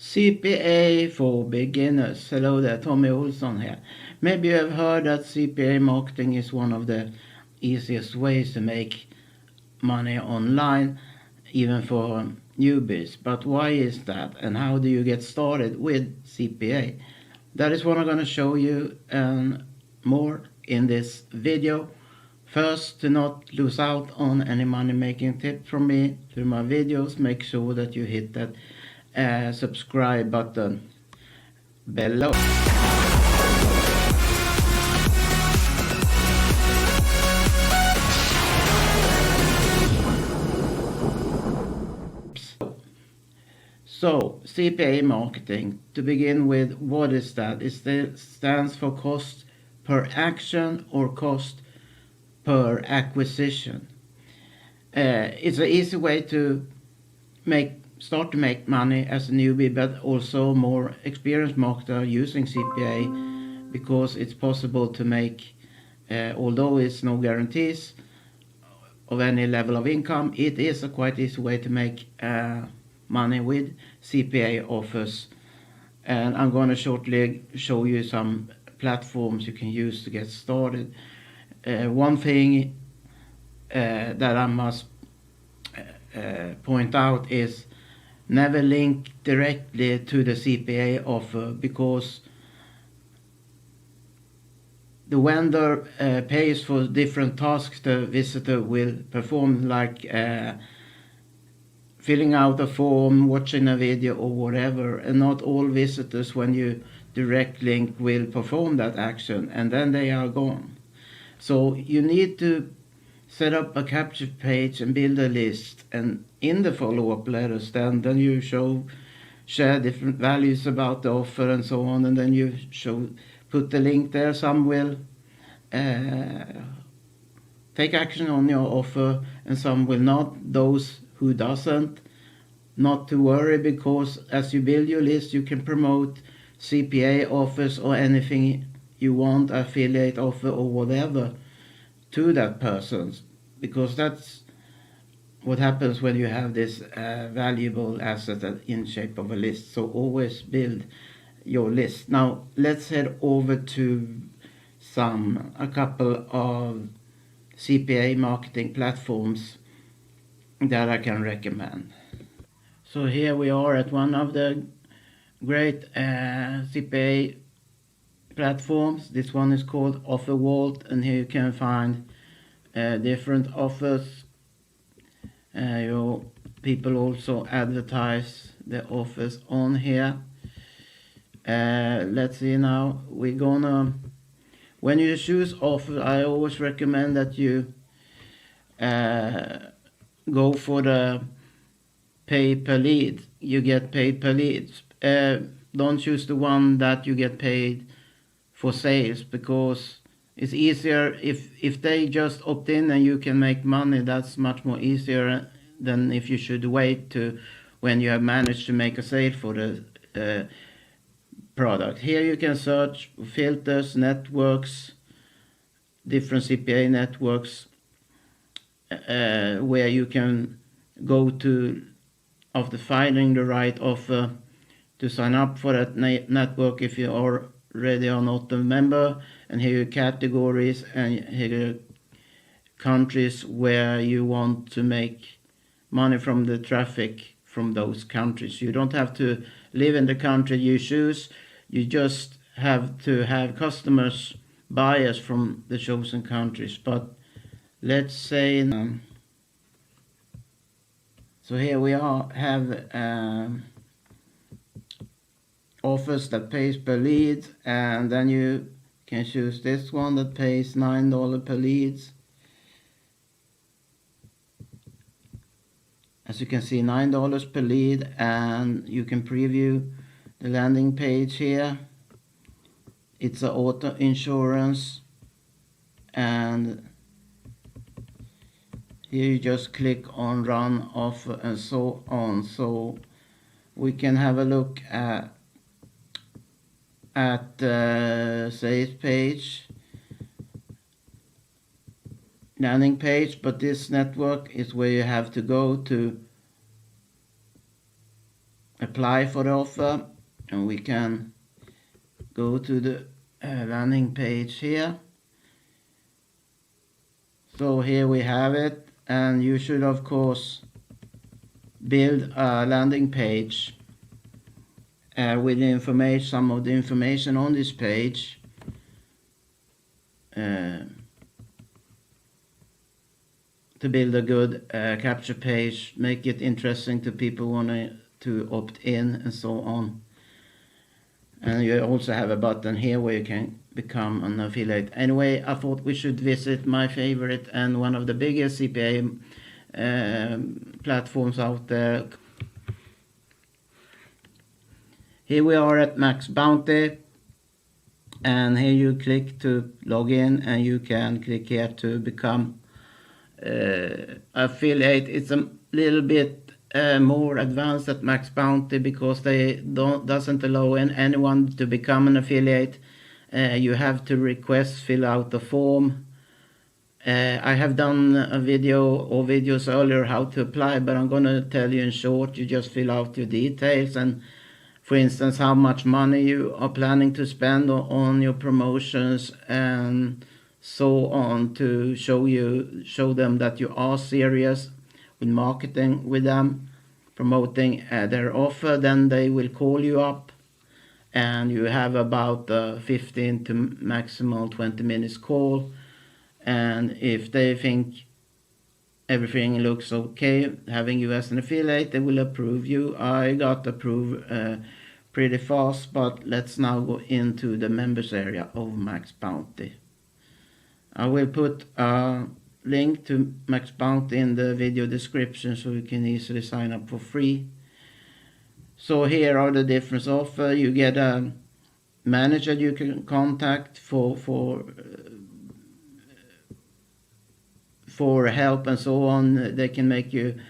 CPA for beginners. Hello there, Tommy Olsson here. Maybe you have heard that CPA marketing is one of the easiest ways to make money online, even for newbies. But why is that, and how do you get started with CPA? That is what I'm going to show you and more in this video. First, to not lose out on any money making tips from me through my videos, make sure that you hit that subscribe button below. So, CPA marketing, to begin with, what is that? It stands for cost per action or cost per acquisition. It's an easy way to start to make money as a newbie, but also more experienced marketer using CPA, because it's possible to make, although it's no guarantees of any level of income, it is a quite easy way to make money with CPA offers. And I'm going to shortly show you some platforms you can use to get started. One thing that I must point out is never link directly to the CPA offer, because the vendor pays for different tasks the visitor will perform, like filling out a form, watching a video or whatever, and not all visitors, when you direct link, will perform that action, and then they are gone. So you need to set up a capture page and build a list, and in the follow-up letters then you share different values about the offer and so on, and then you put the link there. Some will take action on your offer and some will not. Those who doesn't, not to worry, because as you build your list you can promote CPA offers or anything you want, affiliate offer or whatever, to that person, because that's what happens when you have this valuable asset in shape of a list. So always build your list. Now let's head over to a couple of CPA marketing platforms that I can recommend. So here we are at one of the great CPA platforms. This one is called OfferVault, and here you can find different offers. People also advertise the offers on here. Let's see now. When you choose offer, I always recommend that you go for the pay per lead. You get paid per lead. Don't choose the one that you get paid for sales, because it's easier if they just opt in and you can make money. That's much more easier than if you should wait to when you have managed to make a sale for the product. Here you can search filters, networks, different CPA networks, where you can go to, after finding the right offer, to sign up for that network if you are already are not a member. And here are categories, and here are countries where you want to make money from the traffic from those countries. You don't have to live in the country you choose. You just have to have customers, buyers from the chosen countries. But let's say, so here we have offers that pays per lead, and then you can choose this one that pays $9 per leads. As you can see, $9 per lead, and you can preview the landing page here. It's an auto insurance, and here you just click on run offer and so on. So we can have a look at the sales page, landing page, but this network is where you have to go to apply for the offer, and we can go to the landing page here. So here we have it, and you should of course build a landing page with the information, some of the information on this page. To build a good capture page, make it interesting to people wanting to opt in and so on. And you also have a button here where you can become an affiliate. Anyway, I thought we should visit my favorite and one of the biggest CPA platforms out there. Here we are at Max Bounty, and here you click to log in, and you can click here to become affiliate. It's a little bit more advanced at Max Bounty because they doesn't allow anyone to become an affiliate. You have to request, fill out the form. I have done a video or videos earlier how to apply, but I'm going to tell you in short. You just fill out your details, and for instance how much money you are planning to spend on your promotions and so on, to show them that you are serious with marketing with them, promoting their offer. Then they will call you up, and you have about 15 to maximum 20 minutes call, and if they think everything looks okay having you as an affiliate, they will approve you. I got approved pretty fast, but let's now go into the members area of Max Bounty. I will put a link to Max Bounty in the video description so you can easily sign up for free. So here are the different offers. You get a manager you can contact for help and so on. They can make you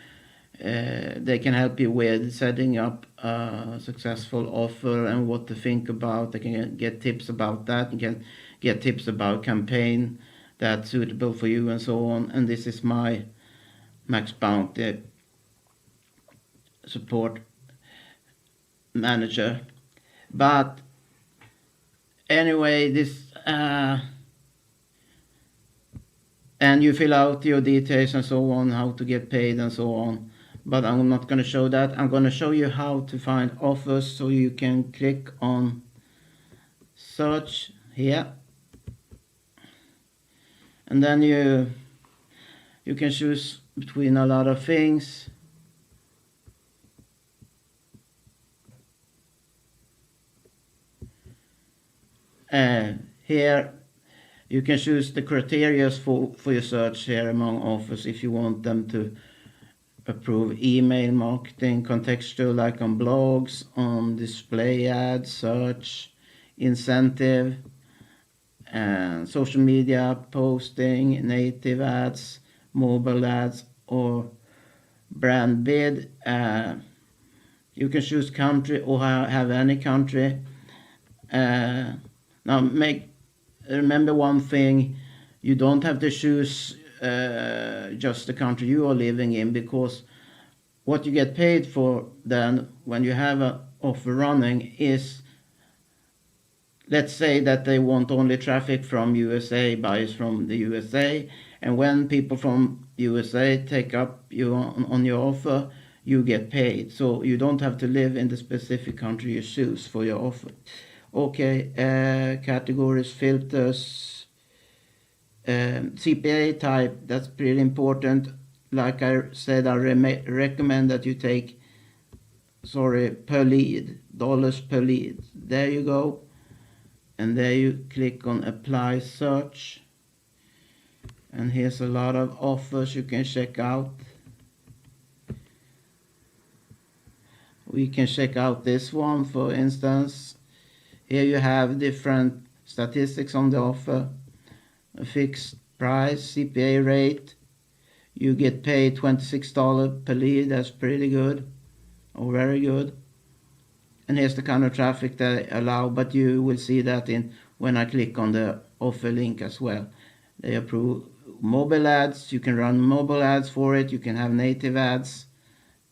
they can help you with setting up a successful offer and what to think about. They can get tips about that. You can get tips about campaign that's suitable for you and so on. And this is my Max Bounty support manager. But anyway, this and you fill out your details and so on, how to get paid and so on. But I'm not going to show that. I'm going to show you how to find offers. So you can click on search here, and then you can choose between a lot of things. Here you can choose the criteria for your search here among offers, if you want them to approve email marketing, contextual like on blogs, on display ads, search, incentive, and social media posting, native ads, mobile ads, or brand bid. You can choose country or have any country. Now remember one thing, you don't have to choose just the country you are living in, because what you get paid for then when you have an offer running is, let's say that they want only traffic from USA, buyers from the USA, and when people from USA take up you on your offer, you get paid. So you don't have to live in the specific country you choose for your offer. Okay, categories, filters, CPA type, that's pretty important. Like I said, I recommend that you take, per lead, dollars per lead. There you go. And there you click on apply search. And here's a lot of offers you can check out. We can check out this one, for instance. Here you have different statistics on the offer. A fixed price, CPA rate. You get paid $26 per lead. That's pretty good, or very good. And here's the kind of traffic they allow, but you will see that when I click on the offer link as well. They approve mobile ads. You can run mobile ads for it. You can have native ads,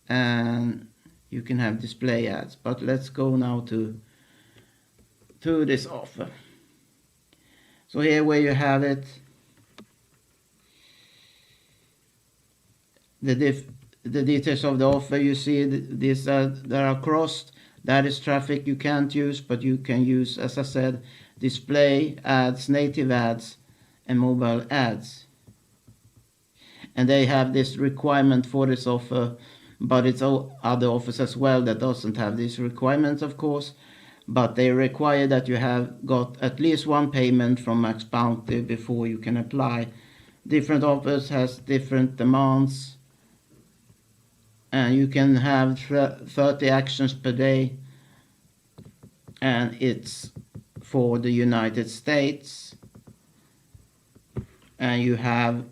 and you can have display ads. But let's go now to this offer. So here where you have it, the details of the offer, you see these that are crossed. That is traffic you can't use, but you can use, as I said, display ads, native ads, and mobile ads. And they have this requirement for this offer, but it's all other offers as well that doesn't have these requirements, of course. But they require that you have got at least one payment from Max Bounty before you can apply. Different offers has different demands, and you can have 30 actions per day, and it's for the United States. And you have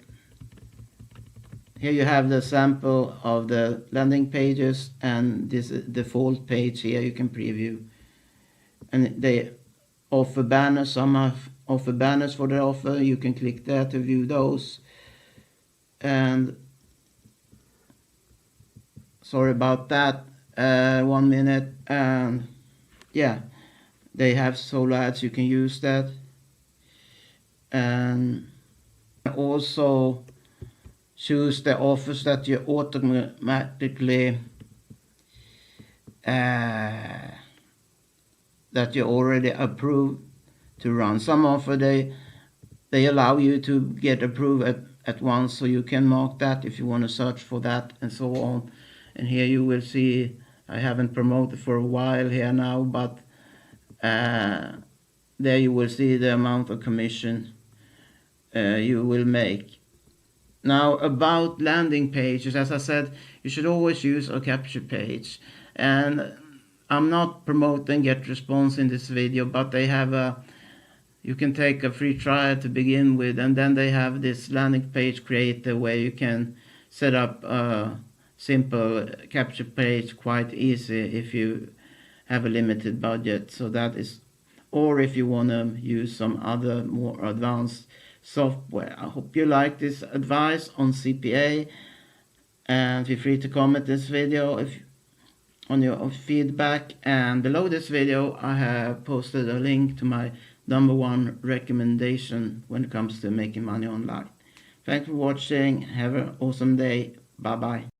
here you have the sample of the landing pages, and this default page here you can preview. And they offer banners. Some offer banners for the offer. You can click there to view those. And sorry about that. 1 minute. And yeah, they have solo ads. You can use that. And also choose the offers that you automatically that you already approved to run. Some offer they allow you to get approved at once, so you can mark that if you want to search for that and so on. And here you will see I haven't promoted for a while here now, but there you will see the amount of commission you will make. Now about landing pages, as I said, you should always use a capture page. And I'm not promoting GetResponse in this video, but they have you can take a free trial to begin with, and then they have this landing page creator where you can set up a simple capture page quite easy if you have a limited budget. So that is, or if you want to use some other more advanced software. I hope you like this advice on CPA, and feel free to comment this video on your feedback. And below this video I have posted a link to my #1 recommendation when it comes to making money online. Thanks for watching. Have an awesome day. Bye bye.